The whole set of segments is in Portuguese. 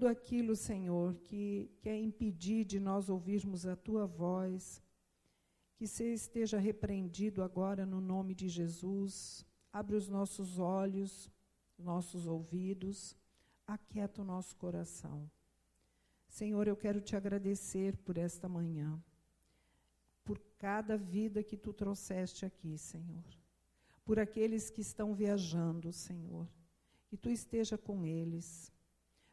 tudo aquilo, Senhor, que quer impedir de nós ouvirmos a Tua voz, que você esteja repreendido agora no nome de Jesus. Abre os nossos olhos, nossos ouvidos, aquieta o nosso coração. Senhor, eu quero te agradecer por esta manhã, por cada vida que Tu trouxeste aqui, Senhor, por aqueles que estão viajando, Senhor, que Tu esteja com eles,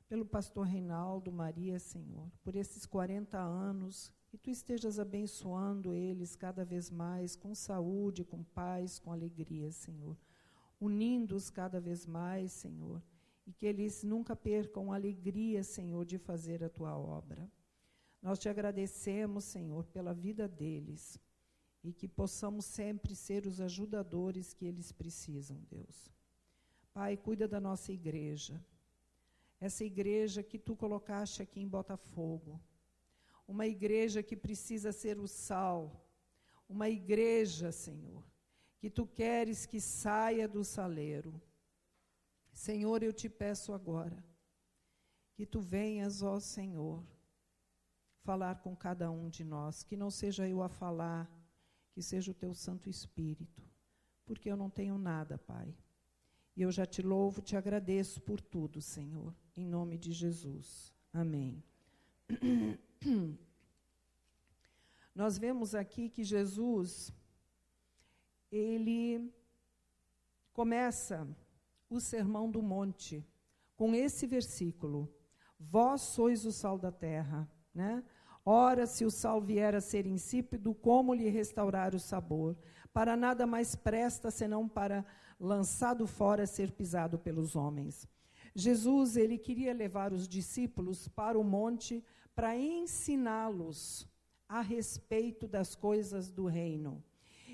pelo pastor Reinaldo, Maria, Senhor, por esses 40 anos, que Tu estejas abençoando eles cada vez mais, com saúde, com paz, com alegria, Senhor, unindo-os cada vez mais, Senhor, e que eles nunca percam a alegria, Senhor, de fazer a Tua obra. Nós te agradecemos, Senhor, pela vida deles, e que possamos sempre ser os ajudadores que eles precisam, Deus. Pai, cuida da nossa igreja, essa igreja que Tu colocaste aqui em Botafogo, uma igreja que precisa ser o sal, uma igreja, Senhor, que Tu queres que saia do saleiro. Senhor, eu te peço agora, que Tu venhas, ó Senhor, falar com cada um de nós, que não seja eu a falar, que seja o Teu Santo Espírito, porque eu não tenho nada, Pai. E eu já te louvo, te agradeço por tudo, Senhor, em nome de Jesus. Amém. Nós vemos aqui que Jesus, ele começa o Sermão do Monte com esse versículo: vós sois o sal da terra, né? Ora, se o sal vier a ser insípido, como lhe restaurar o sabor? Para nada mais presta, senão para, lançado fora, ser pisado pelos homens. Jesus, ele queria levar os discípulos para o monte para ensiná-los a respeito das coisas do reino.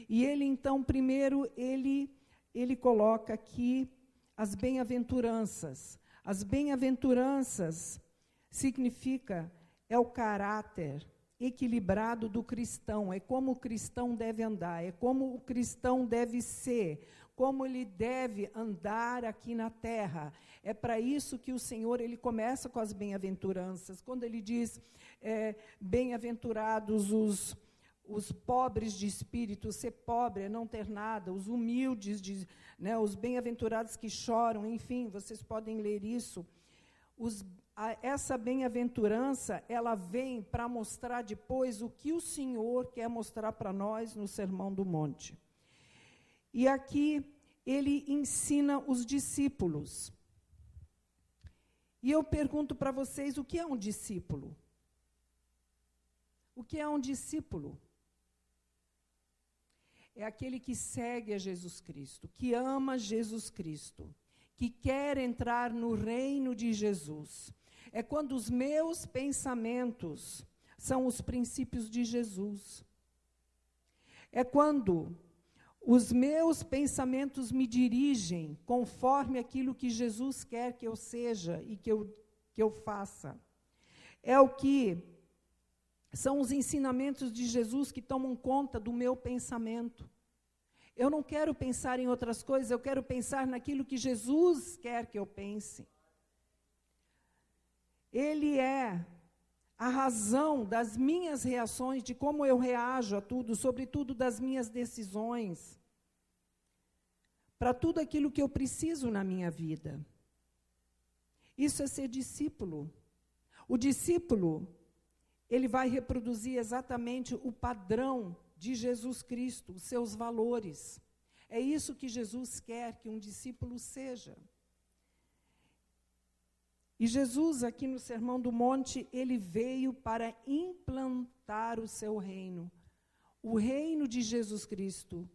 E ele, então, primeiro, ele coloca aqui as bem-aventuranças. As bem-aventuranças significa, é o caráter equilibrado do cristão, é como o cristão deve andar, é como o cristão deve ser, como ele deve andar aqui na terra. É para isso que o Senhor, ele começa com as bem-aventuranças, quando ele diz, bem-aventurados os pobres de espírito, ser pobre é não ter nada, os humildes, os bem-aventurados que choram, enfim, vocês podem ler isso. Essa bem-aventurança, ela vem para mostrar depois o que o Senhor quer mostrar para nós no Sermão do Monte. E aqui ele ensina os discípulos. E eu pergunto para vocês, o que é um discípulo? O que é um discípulo? É aquele que segue a Jesus Cristo, que ama Jesus Cristo, que quer entrar no reino de Jesus. É quando os meus pensamentos são os princípios de Jesus. É quando os meus pensamentos me dirigem conforme aquilo que Jesus quer que eu seja e que eu faça. É o que são os ensinamentos de Jesus que tomam conta do meu pensamento. Eu não quero pensar em outras coisas, eu quero pensar naquilo que Jesus quer que eu pense. Ele é a razão das minhas reações, de como eu reajo a tudo, sobretudo das minhas decisões, para tudo aquilo que eu preciso na minha vida. Isso é ser discípulo. O discípulo, ele vai reproduzir exatamente o padrão de Jesus Cristo, os seus valores. É isso que Jesus quer que um discípulo seja. E Jesus, aqui no Sermão do Monte, ele veio para implantar o seu reino, o reino de Jesus Cristo.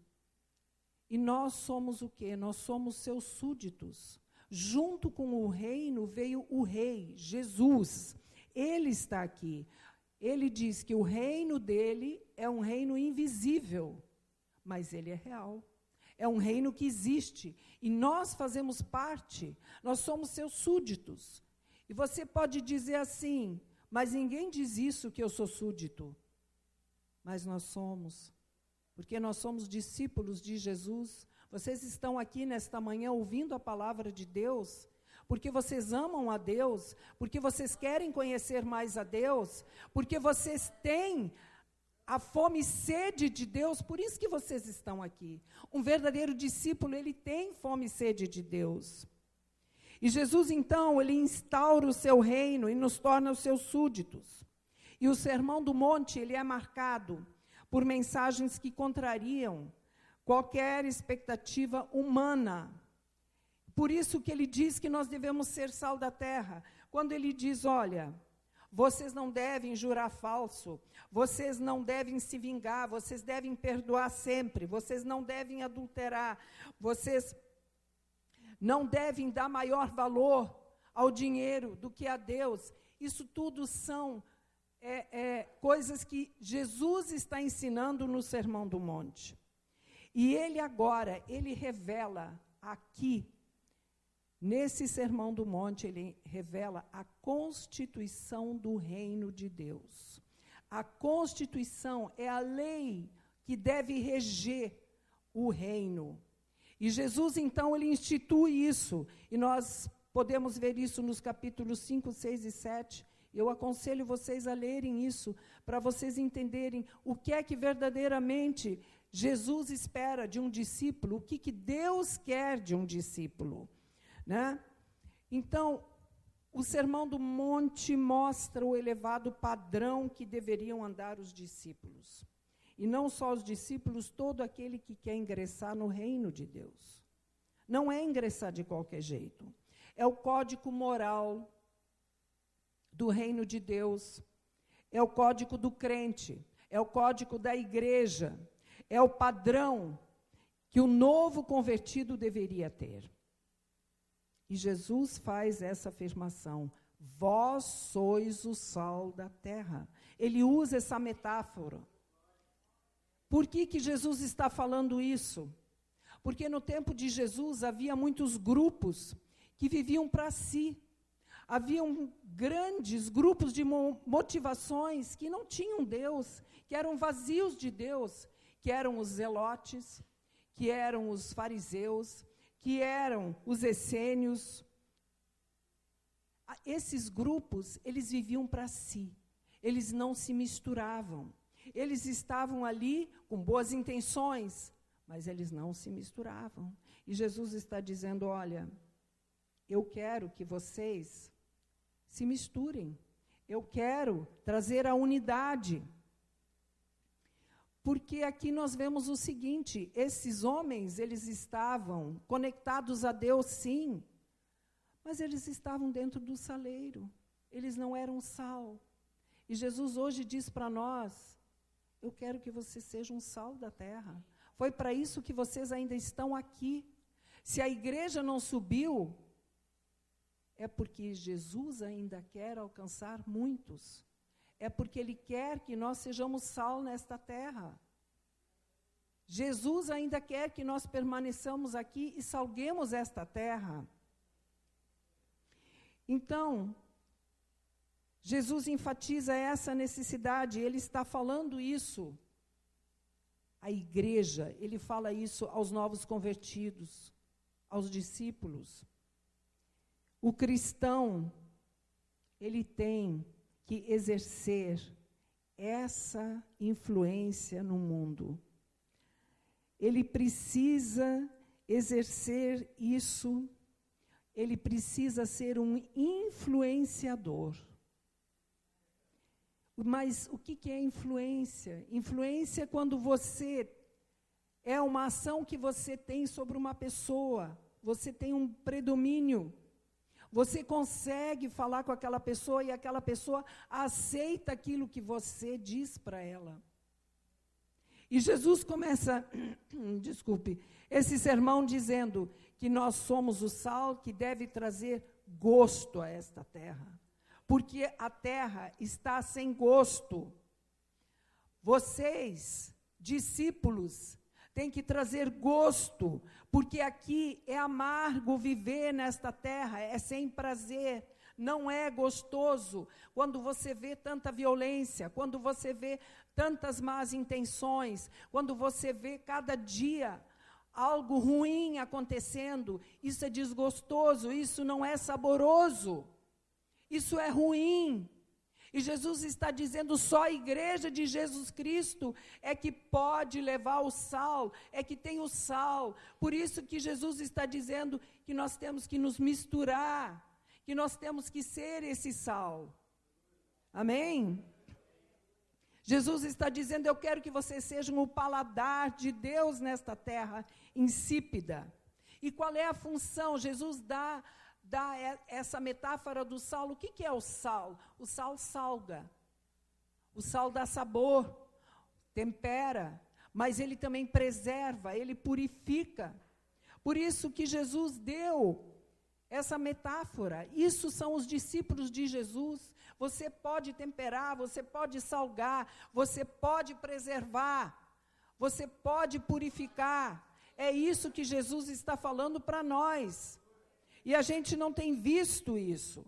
E nós somos o quê? Nós somos seus súditos. Junto com o reino veio o rei, Jesus. Ele está aqui. Ele diz que o reino dele é um reino invisível, mas ele é real. É um reino que existe. E nós fazemos parte, nós somos seus súditos. E você pode dizer assim, mas ninguém diz isso que eu sou súdito. Mas nós somos, porque nós somos discípulos de Jesus. Vocês estão aqui nesta manhã ouvindo a palavra de Deus, porque vocês amam a Deus, porque vocês querem conhecer mais a Deus, porque vocês têm a fome e sede de Deus, por isso que vocês estão aqui. Um verdadeiro discípulo, ele tem fome e sede de Deus. E Jesus, então, ele instaura o seu reino e nos torna os seus súditos. E o Sermão do Monte, ele é marcado por mensagens que contrariam qualquer expectativa humana. Por isso que ele diz que nós devemos ser sal da terra. Quando ele diz, olha, vocês não devem jurar falso, vocês não devem se vingar, vocês devem perdoar sempre, vocês não devem adulterar, vocês não devem dar maior valor ao dinheiro do que a Deus. Isso tudo são coisas que Jesus está ensinando no Sermão do Monte. E ele agora, ele revela aqui, nesse Sermão do Monte, ele revela a constituição do reino de Deus. A constituição é a lei que deve reger o reino. E Jesus, então, ele institui isso. E nós podemos ver isso nos capítulos 5, 6 e 7. Eu aconselho vocês a lerem isso, para vocês entenderem o que é que verdadeiramente Jesus espera de um discípulo, o que Deus quer de um discípulo. Né? Então, o Sermão do Monte mostra o elevado padrão que deveriam andar os discípulos. E não só os discípulos, todo aquele que quer ingressar no reino de Deus. Não é ingressar de qualquer jeito. É o código moral do reino de Deus. É o código do crente. É o código da igreja. É o padrão que o novo convertido deveria ter. E Jesus faz essa afirmação: vós sois o sal da terra. Ele usa essa metáfora. Por que Jesus está falando isso? Porque no tempo de Jesus havia muitos grupos que viviam para si. Haviam grandes grupos de motivações que não tinham Deus, que eram vazios de Deus, que eram os zelotes, que eram os fariseus, que eram os essênios. Esses grupos, eles viviam para si, eles não se misturavam. Eles estavam ali com boas intenções, mas eles não se misturavam. E Jesus está dizendo, olha, eu quero que vocês se misturem. Eu quero trazer a unidade. Porque aqui nós vemos o seguinte, esses homens, eles estavam conectados a Deus, sim, mas eles estavam dentro do saleiro, eles não eram sal. E Jesus hoje diz para nós, eu quero que vocês sejam sal da terra. Foi para isso que vocês ainda estão aqui. Se a igreja não subiu, é porque Jesus ainda quer alcançar muitos. É porque Ele quer que nós sejamos sal nesta terra. Jesus ainda quer que nós permaneçamos aqui e salguemos esta terra. Então, Jesus enfatiza essa necessidade, Ele está falando isso à igreja, Ele fala isso aos novos convertidos, aos discípulos. O cristão, ele tem que exercer essa influência no mundo. Ele precisa exercer isso, ele precisa ser um influenciador. Mas o que é influência? Influência é quando você é uma ação que você tem sobre uma pessoa, você tem um predomínio. Você consegue falar com aquela pessoa e aquela pessoa aceita aquilo que você diz para ela. E Jesus começa, esse sermão dizendo que nós somos o sal que deve trazer gosto a esta terra. Porque a terra está sem gosto. Vocês, discípulos, têm que trazer gosto, porque aqui é amargo viver nesta terra, é sem prazer, não é gostoso. Quando você vê tanta violência, quando você vê tantas más intenções, quando você vê cada dia algo ruim acontecendo, isso é desgostoso, isso não é saboroso, isso é ruim. E Jesus está dizendo, só a igreja de Jesus Cristo é que pode levar o sal, é que tem o sal. Por isso que Jesus está dizendo que nós temos que nos misturar, que nós temos que ser esse sal. Amém? Jesus está dizendo, eu quero que vocês sejam o paladar de Deus nesta terra insípida. E qual é a função? Jesus dá essa metáfora do sal. O que é o sal? O sal salga. O sal dá sabor, tempera, mas ele também preserva, ele purifica. Por isso que Jesus deu essa metáfora. Isso são os discípulos de Jesus. Você pode temperar, você pode salgar, você pode preservar, você pode purificar. É isso que Jesus está falando para nós. E a gente não tem visto isso.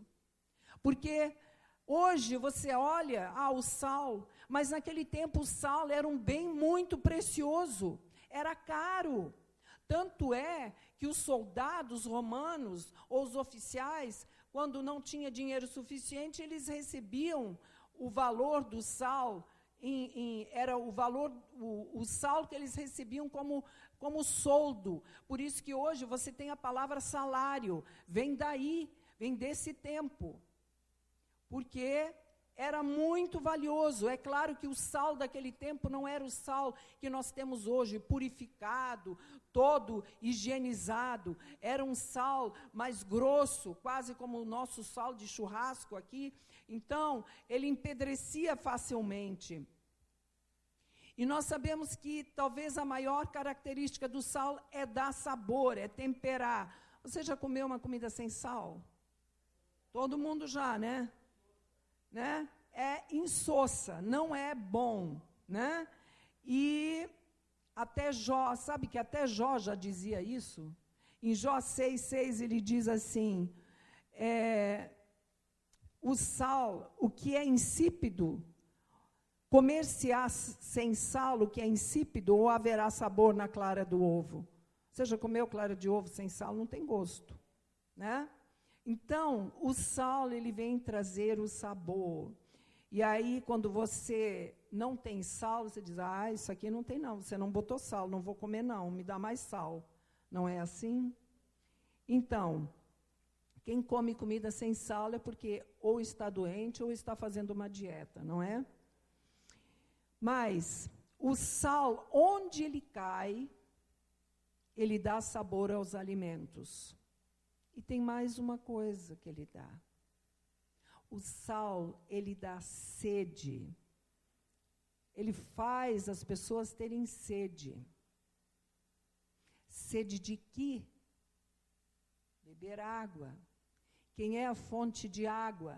Porque hoje você olha, o sal, mas naquele tempo o sal era um bem muito precioso, era caro. Tanto é que os soldados romanos, ou os oficiais, quando não tinha dinheiro suficiente, eles recebiam o valor do sal, era o valor, o sal que eles recebiam como soldo. Por isso que hoje você tem a palavra salário, vem daí, vem desse tempo. Porque era muito valioso. É claro que o sal daquele tempo não era o sal que nós temos hoje, purificado, todo higienizado. Era um sal mais grosso, quase como o nosso sal de churrasco aqui. Então, ele empedrecia facilmente. E nós sabemos que talvez a maior característica do sal é dar sabor, é temperar. Você já comeu uma comida sem sal? Todo mundo já, né? É insossa, não é bom, né? E até Jó, sabe que até Jó já dizia isso? Em Jó 6,6 ele diz assim, o sal, o que é insípido, comer-se-á sem sal o que é insípido, ou haverá sabor na clara do ovo? Você já comeu clara de ovo sem sal? Não tem gosto, né? Então, o sal, ele vem trazer o sabor. E aí, quando você não tem sal, você diz, isso aqui não tem não, você não botou sal, não vou comer não, me dá mais sal. Não é assim? Então, quem come comida sem sal é porque ou está doente ou está fazendo uma dieta, não é? Mas o sal, onde ele cai, ele dá sabor aos alimentos. E tem mais uma coisa que ele dá. O sal, ele dá sede. Ele faz as pessoas terem sede. Sede de quê? Beber água. Quem é a fonte de água?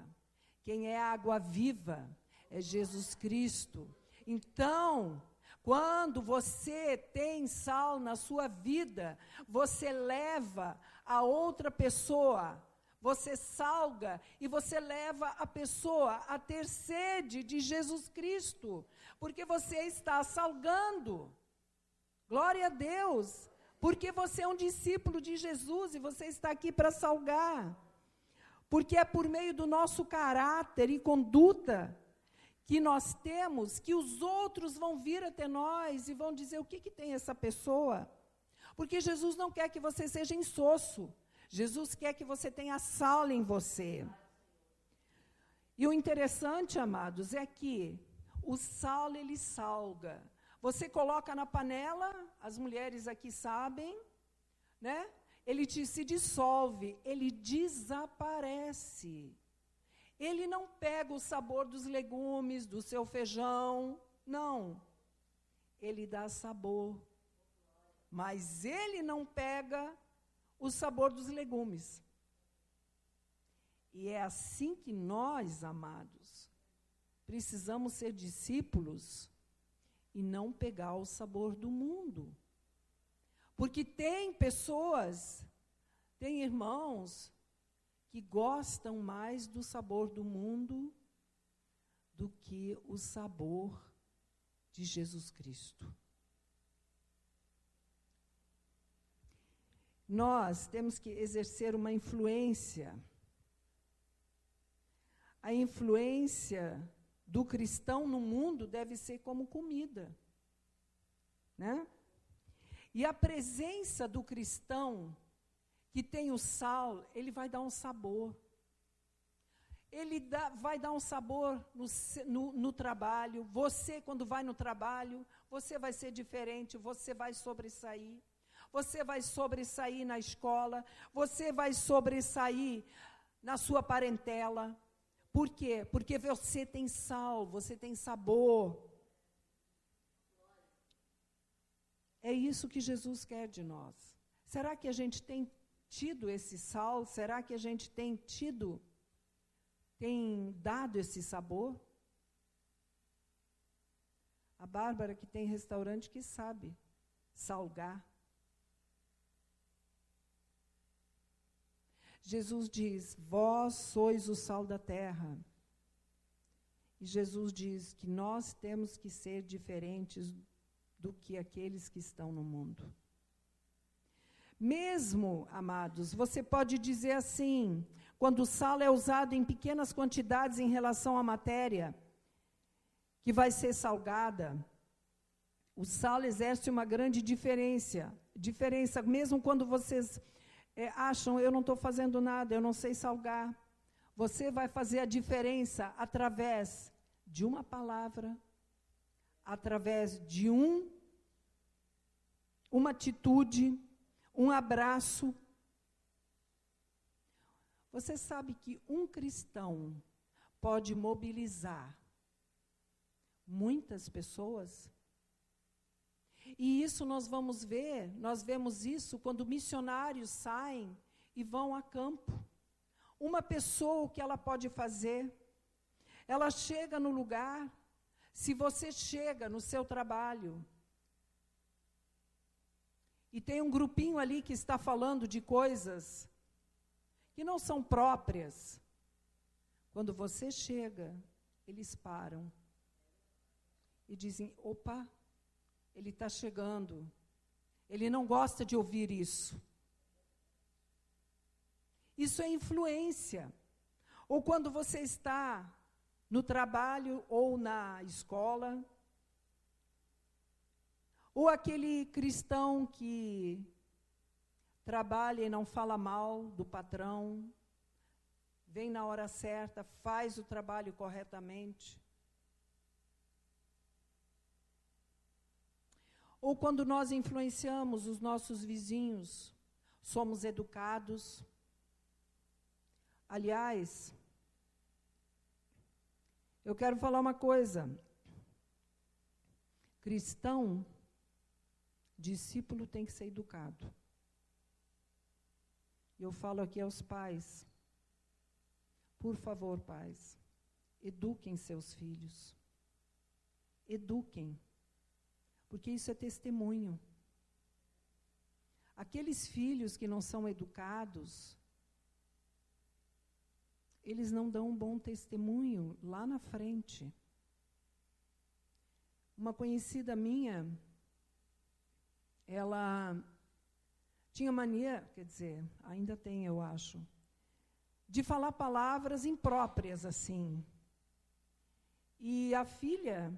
Quem é a água viva? É Jesus Cristo. Então, quando você tem sal na sua vida, você leva a outra pessoa, você salga e você leva a pessoa a ter sede de Jesus Cristo, porque você está salgando. Glória a Deus, porque você é um discípulo de Jesus e você está aqui para salgar. Porque é por meio do nosso caráter e conduta que nós temos, que os outros vão vir até nós e vão dizer, o que tem essa pessoa? Porque Jesus não quer que você seja insosso. Jesus quer que você tenha sal em você. E o interessante, amados, é que o sal, ele salga. Você coloca na panela, as mulheres aqui sabem, né? Ele se dissolve, ele desaparece. Ele não pega o sabor dos legumes, do seu feijão, não. Ele dá sabor. Mas ele não pega o sabor dos legumes. E é assim que nós, amados, precisamos ser discípulos e não pegar o sabor do mundo. Porque tem pessoas, tem irmãos que gostam mais do sabor do mundo do que o sabor de Jesus Cristo. nós temos que exercer uma influência. A influência do cristão no mundo deve ser como comida, né? E a presença do cristão que tem o sal, ele vai dar um sabor. Vai dar um sabor no trabalho. Você, quando vai no trabalho, você vai ser diferente, você vai sobressair. Você vai sobressair na escola, você vai sobressair na sua parentela. Por quê? Porque você tem sal, você tem sabor. É isso que Jesus quer de nós. Será que a gente tem tido esse sal? Será que a gente tem dado esse sabor? A Bárbara, que tem restaurante, que sabe salgar. Jesus diz, vós sois o sal da terra. E Jesus diz que nós temos que ser diferentes do que aqueles que estão no mundo. Mesmo, amados, você pode dizer assim, quando o sal é usado em pequenas quantidades em relação à matéria, que vai ser salgada, o sal exerce uma grande diferença, mesmo quando vocês acham, eu não estou fazendo nada, eu não sei salgar. Você vai fazer a diferença através de uma palavra, através de uma atitude, um abraço. Você sabe que um cristão pode mobilizar muitas pessoas? E isso nós vemos isso quando missionários saem e vão a campo. Uma pessoa, o que ela pode fazer? Ela chega no lugar, se você chega no seu trabalho, e tem um grupinho ali que está falando de coisas que não são próprias, quando você chega, eles param e dizem, opa, ele está chegando, ele não gosta de ouvir isso. Isso é influência. Ou quando você está no trabalho ou na escola, ou aquele cristão que trabalha e não fala mal do patrão, vem na hora certa, faz o trabalho corretamente. Ou quando nós influenciamos os nossos vizinhos, somos educados. Aliás, eu quero falar uma coisa. Cristão, discípulo tem que ser educado. Eu falo aqui aos pais. Por favor, pais, eduquem seus filhos. Eduquem. Porque isso é testemunho. Aqueles filhos que não são educados, eles não dão um bom testemunho lá na frente. Uma conhecida minha, ela tinha mania, quer dizer, ainda tem, eu acho, de falar palavras impróprias assim. E a filha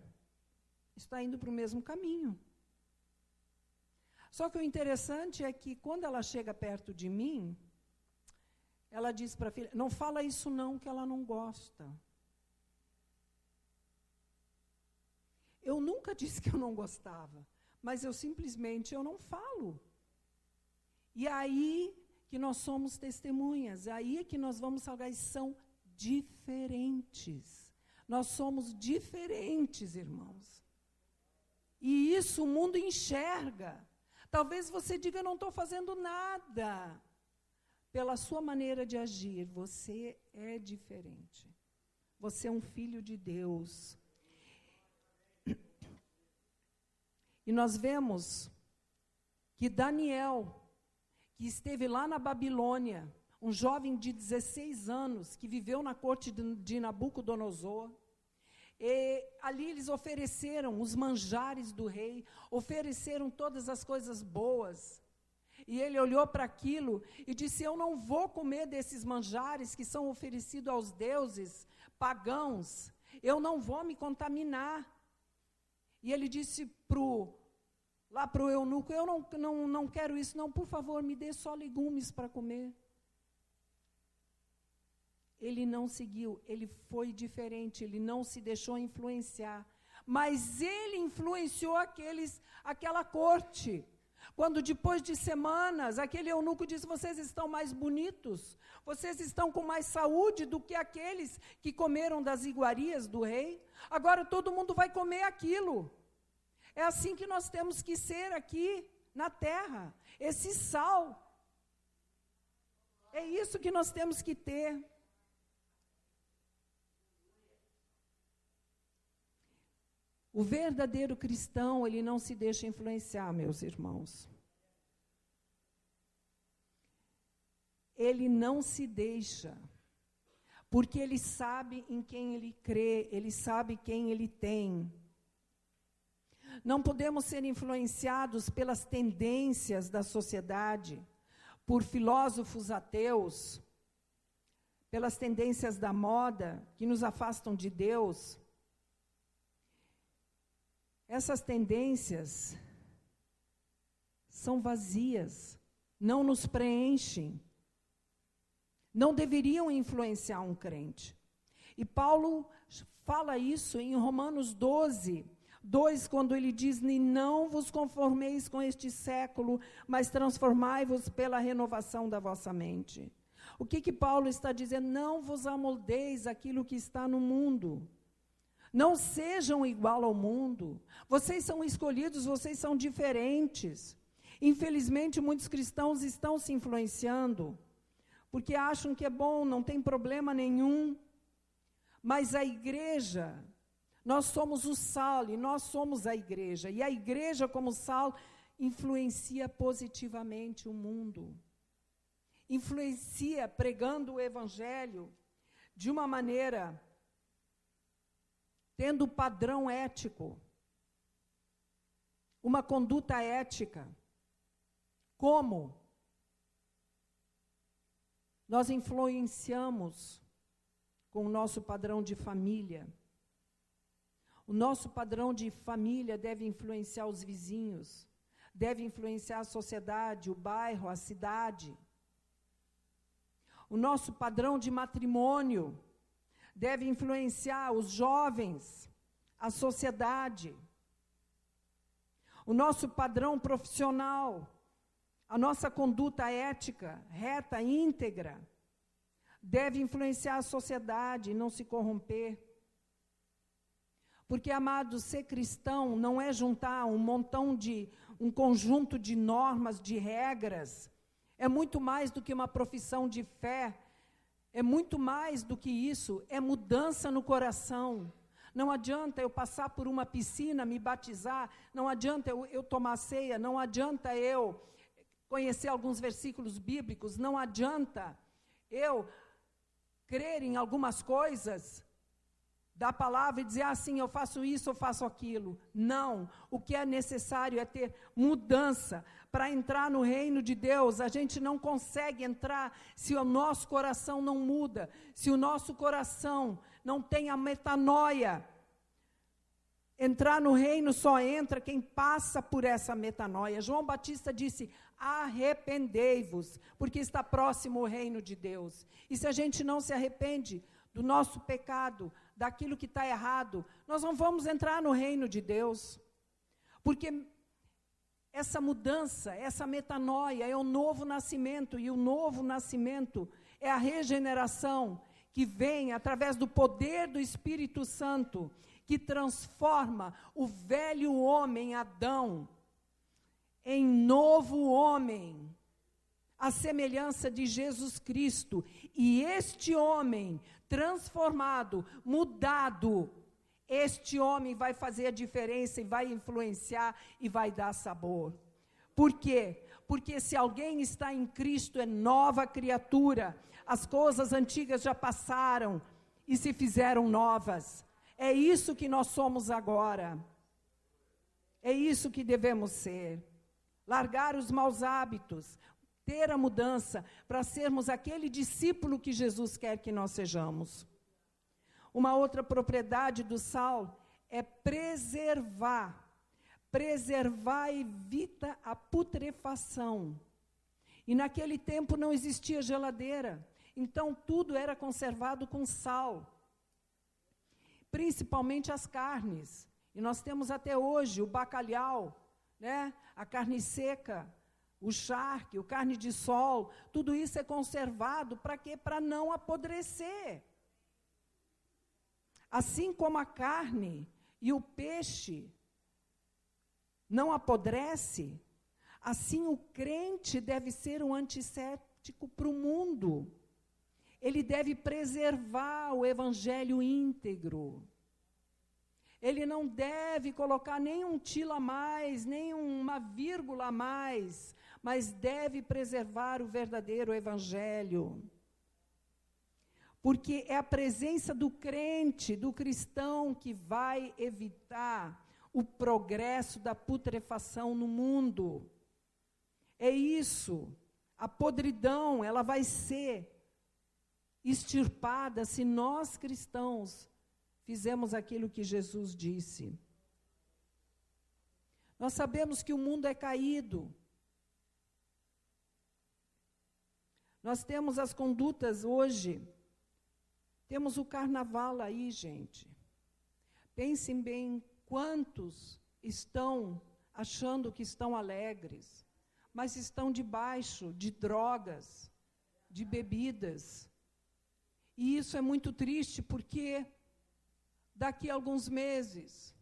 está indo para o mesmo caminho. Só que o interessante é que, quando ela chega perto de mim, ela diz para a filha, não fala isso não, que ela não gosta. Eu nunca disse que eu não gostava, mas eu não falo. E aí que nós somos testemunhas, aí é que nós vamos salgar, e são diferentes. Nós somos diferentes, irmãos. E isso o mundo enxerga. Talvez você diga, eu não estou fazendo nada. Pela sua maneira de agir, você é diferente. Você é um filho de Deus. E nós vemos que Daniel, que esteve lá na Babilônia, um jovem de 16 anos, que viveu na corte de Nabucodonosor, e ali eles ofereceram os manjares do rei, ofereceram todas as coisas boas. E ele olhou para aquilo e disse: eu não vou comer desses manjares que são oferecidos aos deuses pagãos, eu não vou me contaminar. E ele disse lá para o eunuco: eu não quero isso, não, por favor, me dê só legumes para comer. Ele não seguiu, ele foi diferente, ele não se deixou influenciar. Mas ele influenciou aquela corte. Quando depois de semanas, aquele eunuco disse: vocês estão mais bonitos, vocês estão com mais saúde do que aqueles que comeram das iguarias do rei. Agora todo mundo vai comer aquilo. É assim que nós temos que ser aqui na terra, esse sal. É isso que nós temos que ter. O verdadeiro cristão, ele não se deixa influenciar, meus irmãos. Ele não se deixa, porque ele sabe em quem ele crê, ele sabe quem ele tem. Não podemos ser influenciados pelas tendências da sociedade, por filósofos ateus, pelas tendências da moda, que nos afastam de Deus. Essas tendências são vazias, não nos preenchem, não deveriam influenciar um crente. E Paulo fala isso em Romanos 12:2, quando ele diz: não vos conformeis com este século, mas transformai-vos pela renovação da vossa mente. O que Paulo está dizendo? Não vos amoldeis aquilo que está no mundo. Não sejam igual ao mundo. Vocês são escolhidos, vocês são diferentes. Infelizmente, muitos cristãos estão se influenciando, porque acham que é bom, não tem problema nenhum. Mas a igreja, nós somos o sal e nós somos a igreja. E a igreja, como sal, influencia positivamente o mundo. Influencia pregando o evangelho de uma maneira, tendo padrão ético, uma conduta ética. Como? Nós influenciamos com o nosso padrão de família. O nosso padrão de família deve influenciar os vizinhos, deve influenciar a sociedade, o bairro, a cidade. O nosso padrão de matrimônio deve influenciar os jovens, a sociedade. O nosso padrão profissional, a nossa conduta ética, reta, íntegra, deve influenciar a sociedade e não se corromper. Porque, amados, ser cristão não é juntar um conjunto de normas, de regras. É muito mais do que uma profissão de fé. É muito mais do que isso, é mudança no coração. Não adianta eu passar por uma piscina, me batizar, não adianta eu tomar ceia, não adianta eu conhecer alguns versículos bíblicos, não adianta eu crer em algumas coisas da palavra e dizer assim, eu faço isso, eu faço aquilo. Não, o que é necessário é ter mudança. Para entrar no reino de Deus, a gente não consegue entrar se o nosso coração não muda, se o nosso coração não tem a metanoia. Entrar no reino só entra quem passa por essa metanoia. João Batista disse: arrependei-vos, porque está próximo o reino de Deus. E se a gente não se arrepende do nosso pecado, daquilo que está errado, nós não vamos entrar no reino de Deus. Porque essa mudança, essa metanoia é o novo nascimento, e o novo nascimento é a regeneração que vem através do poder do Espírito Santo, que transforma o velho homem, Adão, em novo homem, à semelhança de Jesus Cristo. E este homem transformado, mudado, este homem vai fazer a diferença e vai influenciar e vai dar sabor. Por quê? Porque se alguém está em Cristo, é nova criatura. As coisas antigas já passaram e se fizeram novas. É isso que nós somos agora. É isso que devemos ser. largar os maus hábitos, ter a mudança, para sermos aquele discípulo que Jesus quer que nós sejamos. Uma outra propriedade do sal é preservar. Preservar evita a putrefação. E naquele tempo não existia geladeira, então tudo era conservado com sal. Principalmente as carnes. E nós temos até hoje o bacalhau, né? A carne seca, o charque, o carne de sol, tudo isso é conservado para quê? Para não apodrecer. Assim como a carne e o peixe não apodrece, assim o crente deve ser um antisséptico para o mundo. Ele deve preservar o evangelho íntegro. Ele não deve colocar nem um tilo a mais, nem uma vírgula a mais, mas deve preservar o verdadeiro evangelho. Porque é a presença do crente, do cristão, que vai evitar o progresso da putrefação no mundo. É isso. A podridão, ela vai ser extirpada se nós cristãos fizemos aquilo que Jesus disse. Nós sabemos que o mundo é caído. Nós temos as condutas hoje. Temos o carnaval aí, gente. Pensem bem quantos estão achando que estão alegres, mas estão debaixo de drogas, de bebidas. E isso é muito triste, porque daqui a alguns meses,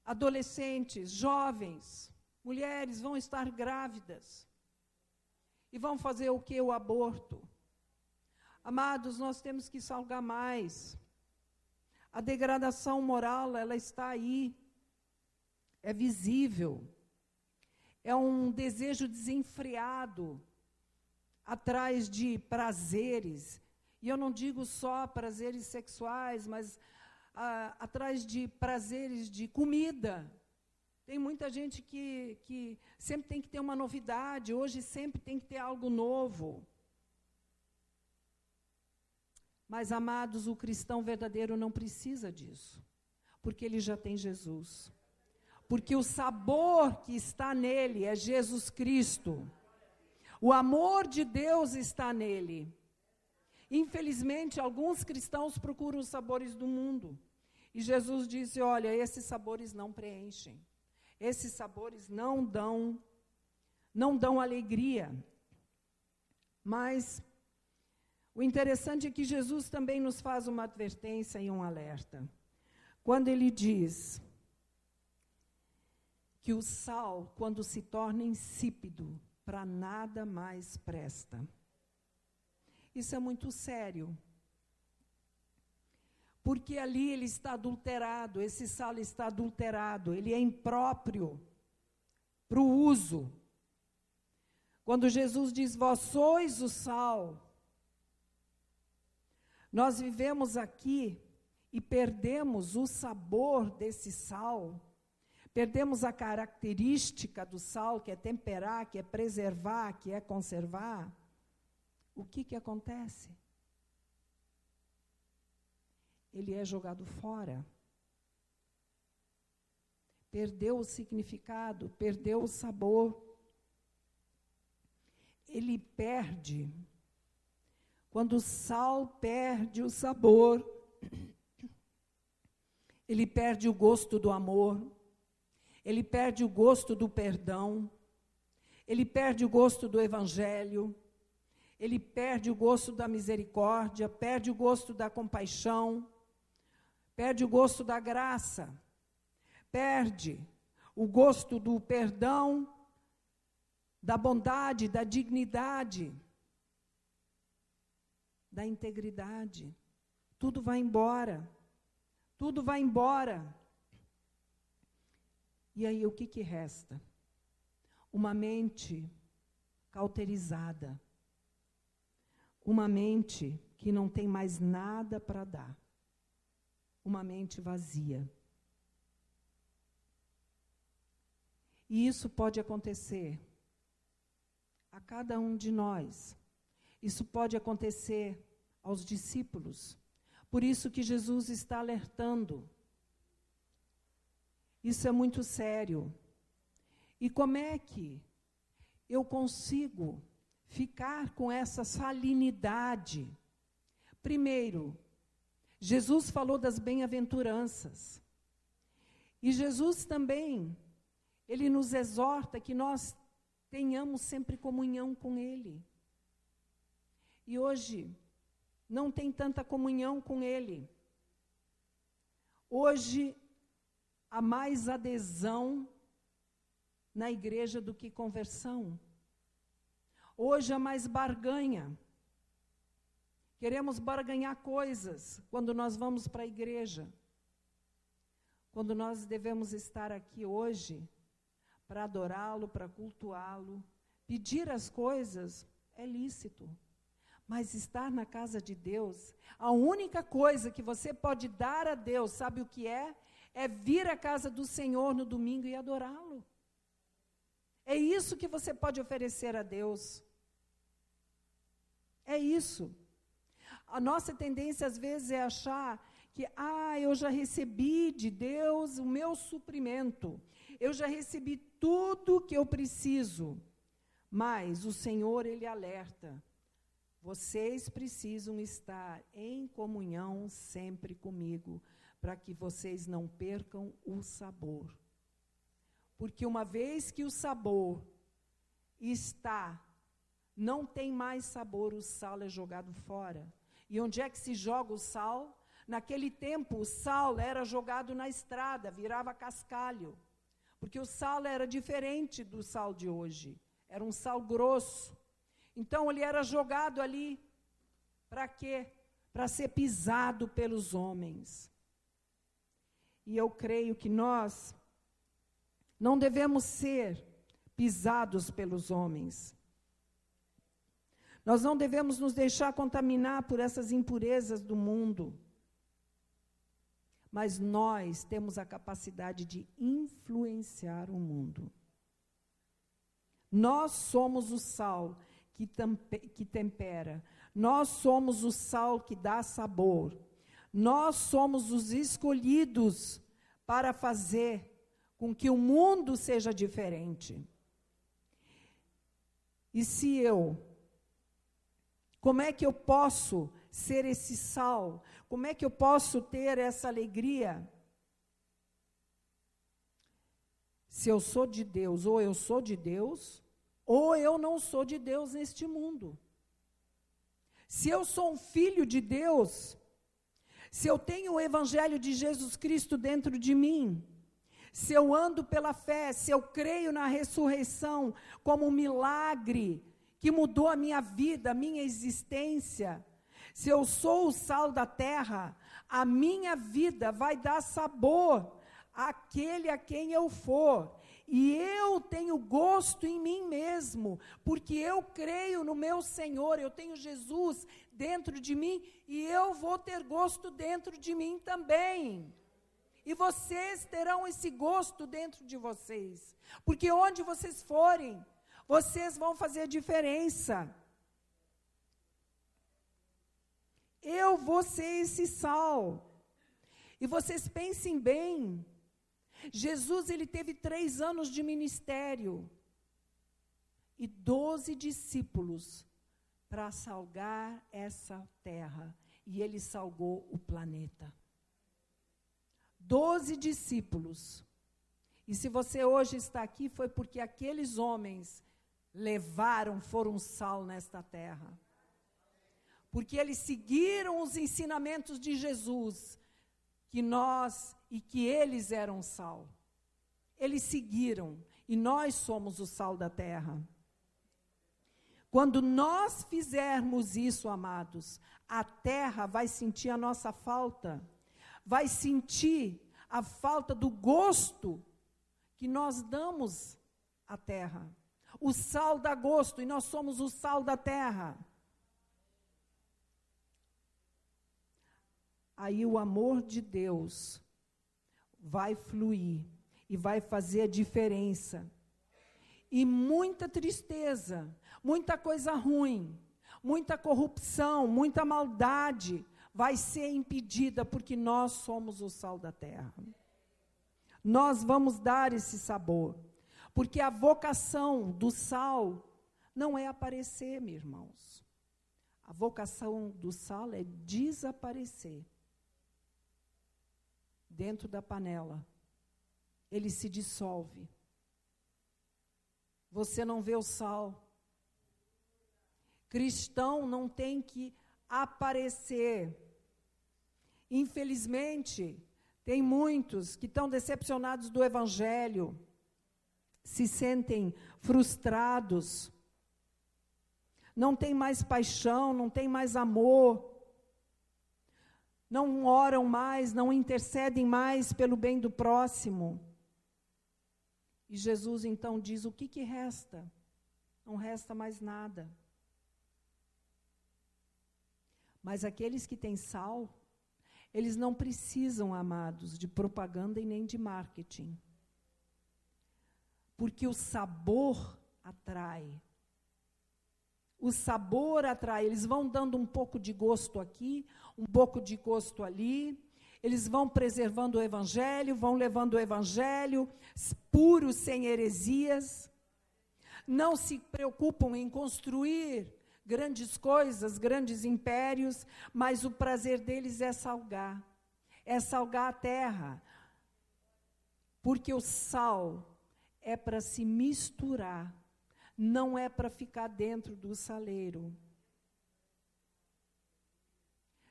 adolescentes, jovens, mulheres vão estar grávidas. E vão fazer o quê? O aborto. Amados, nós temos que salgar mais. A degradação moral, ela está aí. É visível. É um desejo desenfreado atrás de prazeres. E eu não digo só prazeres sexuais, mas atrás de prazeres de comida. Tem muita gente que sempre tem que ter uma novidade, hoje sempre tem que ter algo novo. Mas, amados, o cristão verdadeiro não precisa disso, porque ele já tem Jesus. Porque o sabor que está nele é Jesus Cristo. O amor de Deus está nele. Infelizmente, alguns cristãos procuram os sabores do mundo. E Jesus disse, olha, esses sabores não preenchem. Esses sabores não dão alegria. Mas o interessante é que Jesus também nos faz uma advertência e um alerta. Quando ele diz que o sal, quando se torna insípido, para nada mais presta. Isso é muito sério. Porque ali ele está adulterado, esse sal está adulterado, ele é impróprio para o uso. Quando Jesus diz, vós sois o sal, nós vivemos aqui e perdemos o sabor desse sal, perdemos a característica do sal, que é temperar, que é preservar, que é conservar. O que acontece? Ele é jogado fora. Perdeu o significado, perdeu o sabor. Ele perde. Quando o sal perde o sabor, ele perde o gosto do amor, ele perde o gosto do perdão, ele perde o gosto do evangelho, ele perde o gosto da misericórdia, perde o gosto da compaixão, perde o gosto da graça, perde o gosto do perdão, da bondade, da dignidade, da integridade. Tudo vai embora. Tudo vai embora. E aí o que resta? Uma mente cauterizada. Uma mente que não tem mais nada para dar. Uma mente vazia. E isso pode acontecer a cada um de nós. Isso pode acontecer aos discípulos. Por isso que Jesus está alertando. Isso é muito sério. E como é que eu consigo ficar com essa salinidade? Primeiro, Jesus falou das bem-aventuranças. E Jesus também, ele nos exorta que nós tenhamos sempre comunhão com Ele. E hoje, não tem tanta comunhão com Ele. Hoje, há mais adesão na igreja do que conversão. Hoje há mais barganha. Queremos barganhar coisas quando nós vamos para a igreja. Quando nós devemos estar aqui hoje para adorá-lo, para cultuá-lo. Pedir as coisas é lícito. Mas estar na casa de Deus, a única coisa que você pode dar a Deus, sabe o que é? É vir à casa do Senhor no domingo e adorá-lo. É isso que você pode oferecer a Deus. É isso. A nossa tendência, às vezes, é achar que, eu já recebi de Deus o meu suprimento. Eu já recebi tudo que eu preciso. Mas o Senhor, Ele alerta. Vocês precisam estar em comunhão sempre comigo, para que vocês não percam o sabor. Porque uma vez que o sabor não tem mais sabor, o sal é jogado fora. E onde é que se joga o sal? Naquele tempo, o sal era jogado na estrada, virava cascalho. Porque o sal era diferente do sal de hoje. Era um sal grosso. Então, ele era jogado ali, para quê? Para ser pisado pelos homens. E eu creio que nós não devemos ser pisados pelos homens. Nós não devemos nos deixar contaminar por essas impurezas do mundo. Mas nós temos a capacidade de influenciar o mundo. Nós somos o sal que tempera. Nós somos o sal que dá sabor. Nós somos os escolhidos para fazer com que o mundo seja diferente. E como é que eu posso ser esse sal? Como é que eu posso ter essa alegria? Se eu sou de Deus, ou eu sou de Deus, ou eu não sou de Deus neste mundo. Se eu sou um filho de Deus, se eu tenho o Evangelho de Jesus Cristo dentro de mim, se eu ando pela fé, se eu creio na ressurreição como um milagre que mudou a minha vida, a minha existência, se eu sou o sal da terra, a minha vida vai dar sabor àquele a quem eu for. E eu tenho gosto em mim mesmo, porque eu creio no meu Senhor, eu tenho Jesus dentro de mim, e eu vou ter gosto dentro de mim também. E vocês terão esse gosto dentro de vocês, porque onde vocês forem, vocês vão fazer diferença. Eu vou ser esse sal. E vocês pensem bem, Jesus, ele teve 3 anos de ministério e 12 discípulos para salgar essa terra. E ele salgou o planeta. 12 discípulos. E se você hoje está aqui, foi porque aqueles homens foram sal nesta terra. Porque eles seguiram os ensinamentos de Jesus, que eles eram sal. Eles seguiram, e nós somos o sal da terra. Quando nós fizermos isso, amados, a terra vai sentir a nossa falta, vai sentir a falta do gosto que nós damos à terra. O sal dá gosto, e nós somos o sal da terra. Aí o amor de Deus vai fluir e vai fazer a diferença e muita tristeza, muita coisa ruim, muita corrupção, muita maldade vai ser impedida, porque nós somos o sal da terra. Nós vamos dar esse sabor, porque a vocação do sal não é aparecer, meus irmãos. A vocação do sal é desaparecer dentro da panela. Ele se dissolve. Você não vê o sal. Cristão não tem que aparecer. Infelizmente, tem muitos que estão decepcionados do Evangelho, se sentem frustrados, não tem mais paixão, não tem mais amor, não oram mais, não intercedem mais pelo bem do próximo. E Jesus então diz: o que resta? Não resta mais nada. Mas aqueles que têm sal, eles não precisam, amados, de propaganda e nem de marketing. Porque o sabor atrai. O sabor atrai. Eles vão dando um pouco de gosto aqui, um pouco de gosto ali. Eles vão preservando o Evangelho, vão levando o Evangelho puro, sem heresias. Não se preocupam em construir grandes coisas, grandes impérios, mas o prazer deles é salgar a terra. Porque o sal é para se misturar, não é para ficar dentro do saleiro.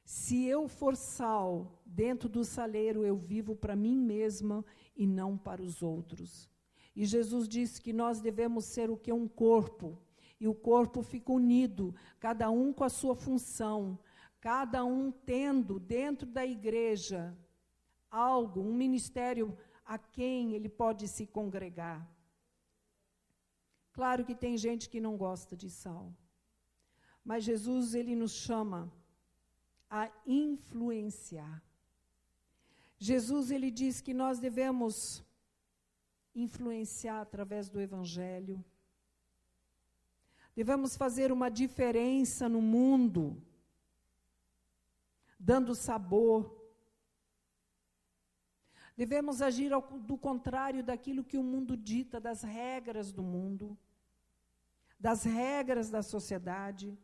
Se eu for sal dentro do saleiro, eu vivo para mim mesma e não para os outros. E Jesus disse que nós devemos ser o que? Um corpo. E o corpo fica unido, cada um com a sua função, cada um tendo dentro da igreja algo, um ministério a quem ele pode se congregar. Claro que tem gente que não gosta de sal, mas Jesus, ele nos chama a influenciar. Jesus, ele diz que nós devemos influenciar através do Evangelho. Devemos fazer uma diferença no mundo, dando sabor. Devemos agir do contrário daquilo que o mundo dita, das regras do mundo, das regras da sociedade,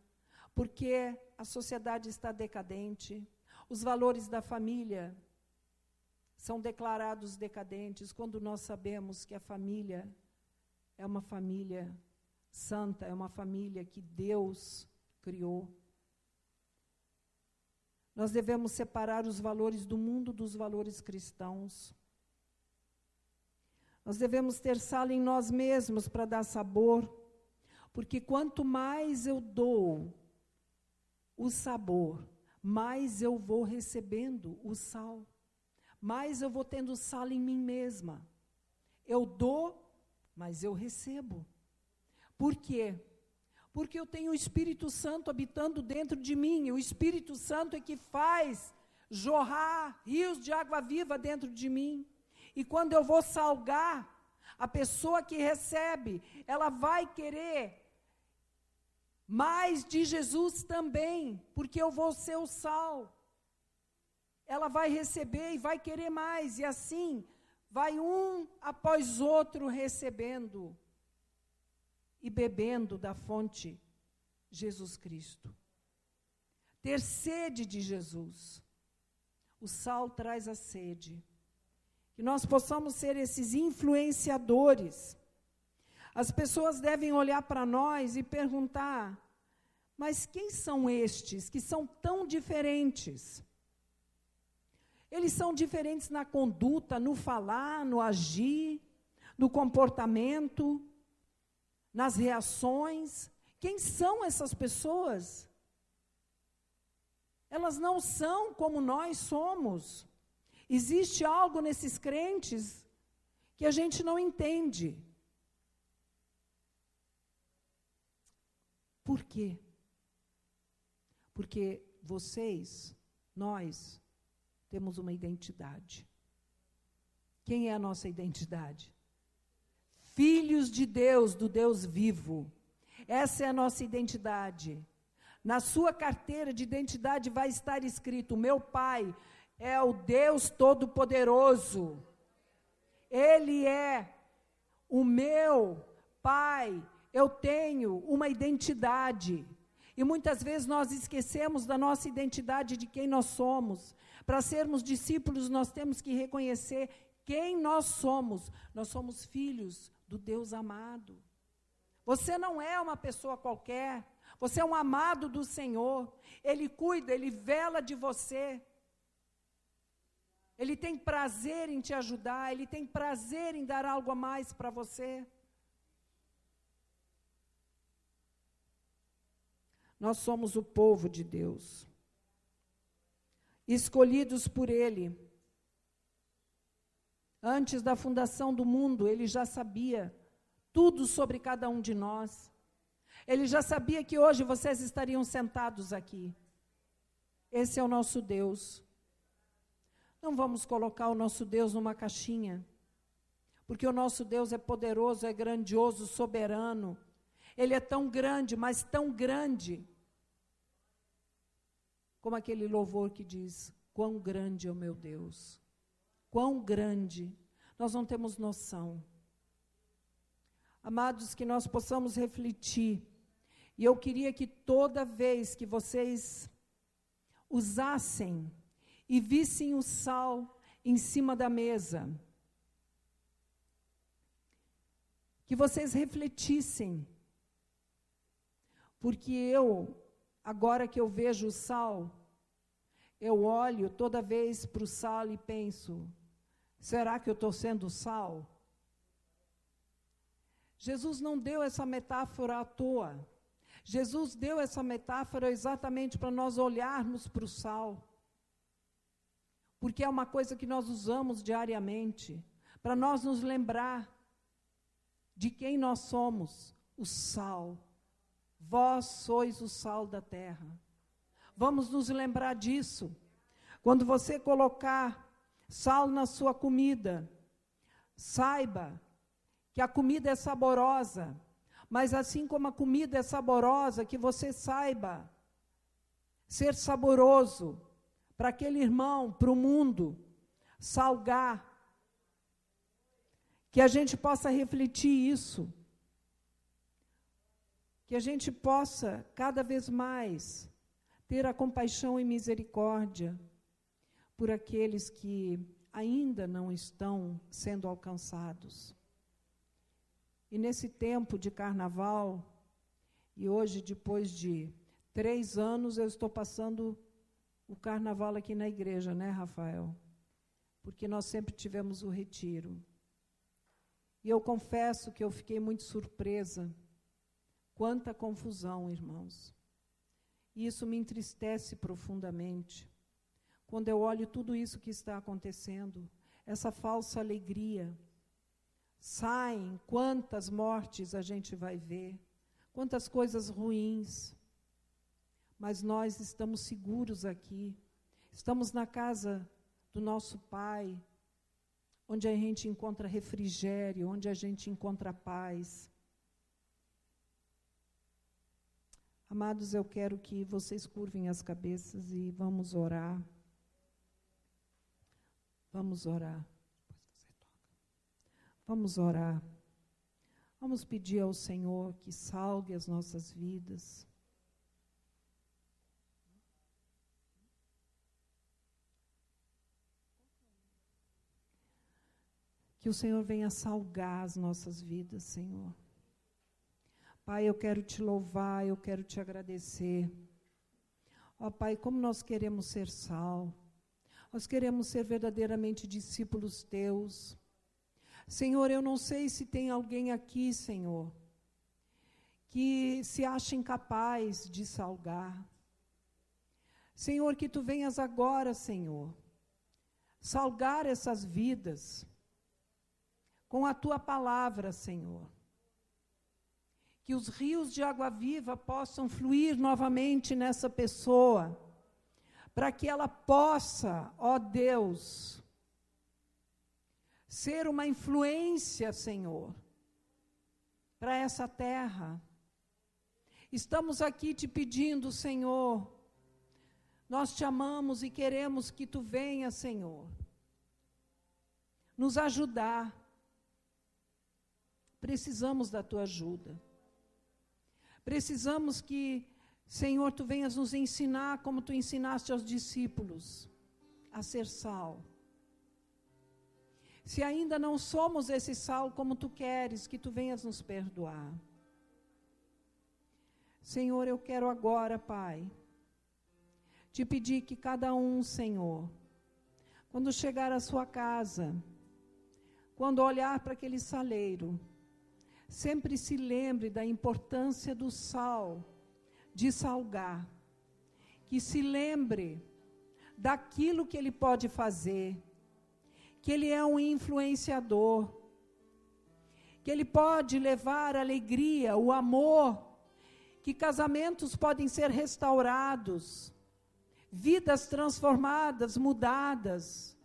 porque a sociedade está decadente, os valores da família são declarados decadentes, quando nós sabemos que a família é uma família santa, é uma família que Deus criou. Nós devemos separar os valores do mundo dos valores cristãos. Nós devemos ter sal em nós mesmos para dar sabor, porque quanto mais eu dou o sabor, mais eu vou recebendo o sal, mais eu vou tendo sal em mim mesma. Eu dou, mas eu recebo. Por quê? Porque eu tenho o Espírito Santo habitando dentro de mim, e o Espírito Santo é que faz jorrar rios de água viva dentro de mim. E quando eu vou salgar, a pessoa que recebe, ela vai querer mais de Jesus também, porque eu vou ser o sal. Ela vai receber e vai querer mais, e assim vai um após outro recebendo e bebendo da fonte Jesus Cristo. Ter sede de Jesus. O sal traz a sede. Que nós possamos ser esses influenciadores. As pessoas devem olhar para nós e perguntar: mas quem são estes que são tão diferentes? Eles são diferentes na conduta, no falar, no agir, no comportamento, nas reações. Quem são essas pessoas? Elas não são como nós somos. Existe algo nesses crentes que a gente não entende. Por quê? Porque nós, temos uma identidade. Quem é a nossa identidade? filhos de Deus, do Deus vivo. Essa é a nossa identidade. Na sua carteira de identidade vai estar escrito: meu Pai é o Deus Todo-Poderoso. Ele é o meu Pai. Eu tenho uma identidade. E muitas vezes nós esquecemos da nossa identidade, de quem nós somos. Para sermos discípulos, nós temos que reconhecer quem nós somos. Nós somos filhos do Deus amado. Você não é uma pessoa qualquer. Você é um amado do Senhor. Ele cuida, Ele vela de você. Ele tem prazer em te ajudar. Ele tem prazer em dar algo a mais para você. Nós somos o povo de Deus, escolhidos por Ele. Antes da fundação do mundo, Ele já sabia tudo sobre cada um de nós. Ele já sabia que hoje vocês estariam sentados aqui. Esse é o nosso Deus. Não vamos colocar o nosso Deus numa caixinha, porque o nosso Deus é poderoso, é grandioso, soberano. Ele é tão grande, mas tão grande, como aquele louvor que diz: quão grande é o meu Deus, quão grande. Nós não temos noção. Amados, que nós possamos refletir, e eu queria que toda vez que vocês usassem e vissem o sal em cima da mesa, que vocês refletissem, porque agora que eu vejo o sal, eu olho toda vez para o sal e penso: será que eu estou sendo sal? Jesus não deu essa metáfora à toa. Jesus deu essa metáfora exatamente para nós olharmos para o sal, porque é uma coisa que nós usamos diariamente, para nós nos lembrar de quem nós somos, o sal. Vós sois o sal da terra. Vamos nos lembrar disso. Quando você colocar sal na sua comida, saiba que a comida é saborosa, mas assim como a comida é saborosa, que você saiba ser saboroso para aquele irmão, para o mundo, salgar. Que a gente possa refletir isso. Que a gente possa, cada vez mais, ter a compaixão e misericórdia por aqueles que ainda não estão sendo alcançados. E nesse tempo de carnaval, e hoje, depois de 3 anos, eu estou passando o carnaval aqui na igreja, né, Rafael? Porque nós sempre tivemos o retiro. E eu confesso que eu fiquei muito surpresa. Quanta confusão, irmãos. E isso me entristece profundamente. Quando eu olho tudo isso que está acontecendo, essa falsa alegria, saem, quantas mortes a gente vai ver, quantas coisas ruins. Mas nós estamos seguros aqui, estamos na casa do nosso Pai, onde a gente encontra refrigério, onde a gente encontra paz. Amados, eu quero que vocês curvem as cabeças e vamos orar. Vamos orar. Vamos orar. Vamos pedir ao Senhor que salve as nossas vidas. Que o Senhor venha salgar as nossas vidas, Senhor. Pai, eu quero te louvar, eu quero te agradecer. Ó Pai, como nós queremos ser sal. Nós queremos ser verdadeiramente discípulos teus. Senhor, eu não sei se tem alguém aqui, Senhor, que se acha incapaz de salgar. Senhor, que tu venhas agora, Senhor, salgar essas vidas com a tua palavra, Senhor. Que os rios de água viva possam fluir novamente nessa pessoa, para que ela possa, ó Deus, ser uma influência, Senhor, para essa terra. Estamos aqui te pedindo, Senhor, nós te amamos e queremos que tu venha, Senhor, nos ajudar. Precisamos da tua ajuda. Precisamos que, Senhor, tu venhas nos ensinar como tu ensinaste aos discípulos a ser sal. Se ainda não somos esse sal como tu queres, que tu venhas nos perdoar. Senhor, eu quero agora, Pai, te pedir que cada um, Senhor, quando chegar à sua casa, quando olhar para aquele saleiro, sempre se lembre da importância do sal, de salgar, que se lembre daquilo que ele pode fazer, que ele é um influenciador, que ele pode levar a alegria, o amor, que casamentos podem ser restaurados, vidas transformadas, mudadas.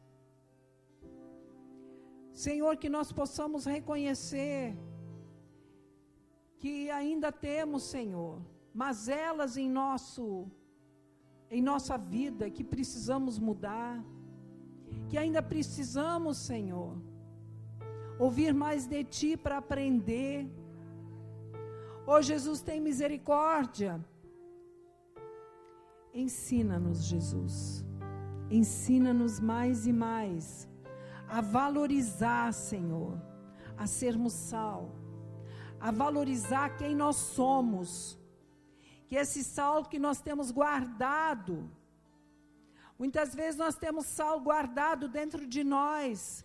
Senhor, que nós possamos reconhecer que ainda temos, Senhor, mazelas em nossa vida, que precisamos mudar, que ainda precisamos, Senhor, ouvir mais de Ti para aprender. Oh, Jesus, tem misericórdia. Ensina-nos, Jesus. Ensina-nos mais e mais a valorizar, Senhor, a sermos sal, a valorizar quem nós somos, que esse sal que nós temos guardado, muitas vezes nós temos sal guardado dentro de nós,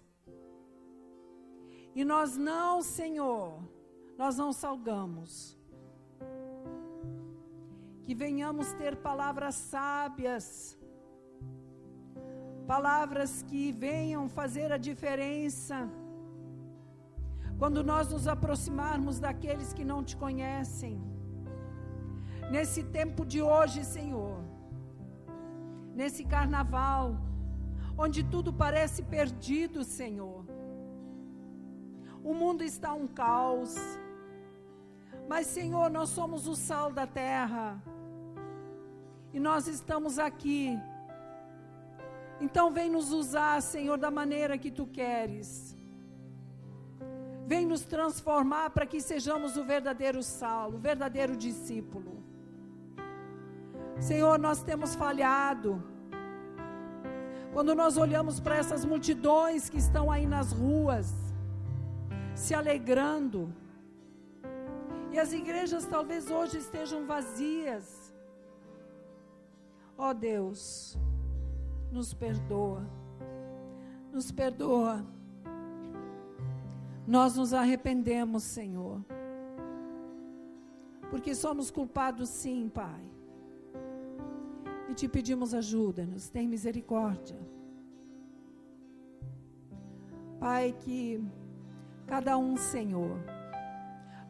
e nós não, Senhor, nós não salgamos. Que venhamos ter palavras sábias, palavras que venham fazer a diferença, quando nós nos aproximarmos daqueles que não te conhecem, nesse tempo de hoje, Senhor, nesse carnaval, onde tudo parece perdido, Senhor, o mundo está um caos, mas, Senhor, nós somos o sal da terra, e nós estamos aqui. Então vem nos usar, Senhor, da maneira que Tu queres. Vem nos transformar para que sejamos o verdadeiro sal, o verdadeiro discípulo. Senhor, nós temos falhado. Quando nós olhamos para essas multidões que estão aí nas ruas, se alegrando, e as igrejas talvez hoje estejam vazias. Ó Deus, nos perdoa, nos perdoa. Nós nos arrependemos, Senhor, porque somos culpados sim, Pai, e te pedimos ajuda-nos, tem misericórdia. Pai, que cada um, Senhor,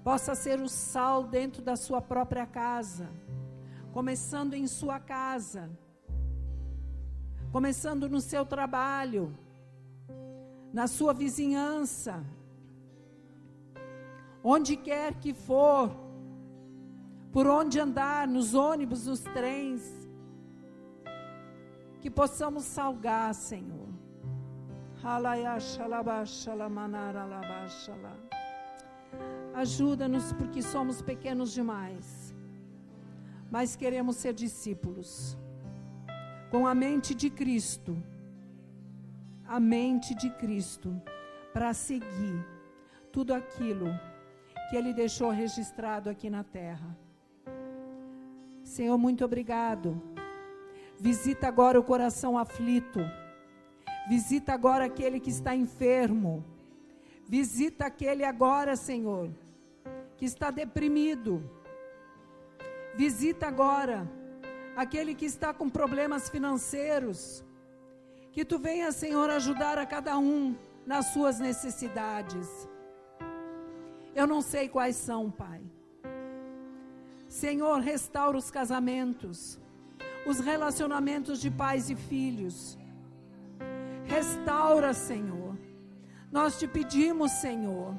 possa ser o sal dentro da sua própria casa, começando em sua casa, começando no seu trabalho, na sua vizinhança, onde quer que for, por onde andar, nos ônibus, nos trens, que possamos salgar, Senhor. Ajuda-nos, porque somos pequenos demais, mas queremos ser discípulos, com a mente de Cristo, para seguir tudo aquilo que Ele deixou registrado aqui na terra. Senhor, muito obrigado. Visita agora o coração aflito, visita agora aquele que está enfermo, visita aquele agora, Senhor, que está deprimido, visita agora aquele que está com problemas financeiros, que Tu venha, Senhor, ajudar a cada um nas suas necessidades. Eu não sei quais são, Pai. Senhor, restaura os casamentos, os relacionamentos de pais e filhos. Restaura, Senhor. Nós te pedimos, Senhor,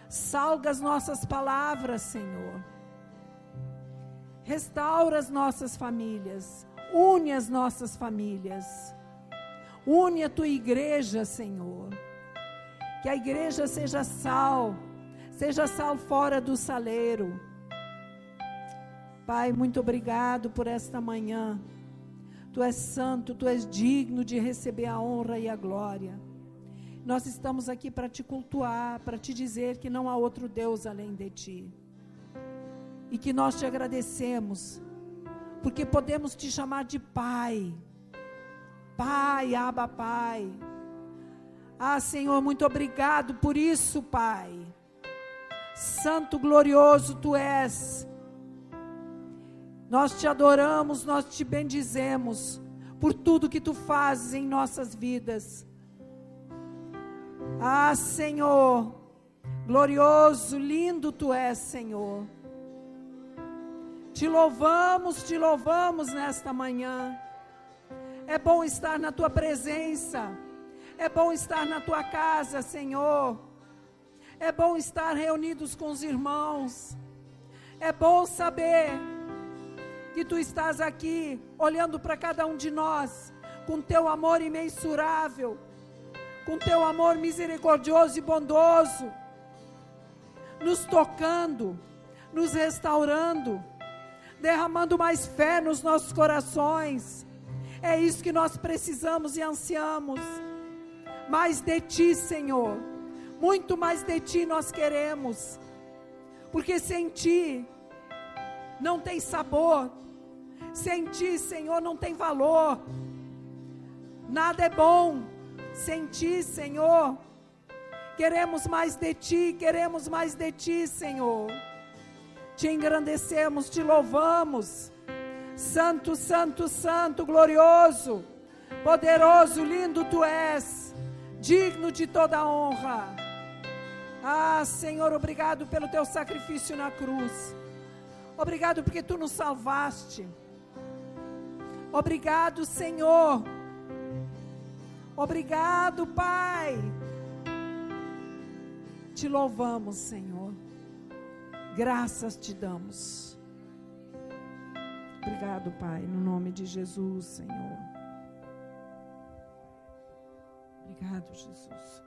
Salga as nossas palavras, Senhor. Restaura as nossas famílias. Une as nossas famílias. Une a tua igreja, Senhor. Que a igreja seja sal fora do saleiro. Pai, muito obrigado por esta manhã. Tu és santo, tu és digno de receber a honra e a glória. Nós estamos aqui para te cultuar, para te dizer que não há outro Deus além de ti. E que nós te agradecemos, porque podemos te chamar de Pai. Pai, Abba, Pai. Ah, Senhor, muito obrigado por isso, Pai. Santo, glorioso tu és. Nós te adoramos, nós te bendizemos por tudo que tu fazes em nossas vidas. Ah, Senhor, glorioso, lindo tu és, Senhor. Te louvamos nesta manhã. É bom estar na tua presença. É bom estar na tua casa, Senhor. É bom estar reunidos com os irmãos. É bom saber que tu estás aqui, olhando para cada um de nós, com teu amor imensurável, com teu amor misericordioso e bondoso, nos tocando, nos restaurando, derramando mais fé nos nossos corações. É isso que nós precisamos e ansiamos. Mais de ti, Senhor. Muito mais de ti nós queremos. Porque sem ti não tem sabor. Sem ti, Senhor, não tem valor. Nada é bom sem ti, Senhor. Queremos mais de ti, Senhor. Te engrandecemos, te louvamos. Santo, santo, santo, glorioso, poderoso, lindo tu és, digno de toda honra. Ah, Senhor, obrigado pelo teu sacrifício na cruz. Obrigado porque tu nos salvaste. Obrigado, Senhor. Obrigado, Pai. Te louvamos, Senhor. Graças te damos. Obrigado, Pai, no nome de Jesus, Senhor. Obrigado, Jesus.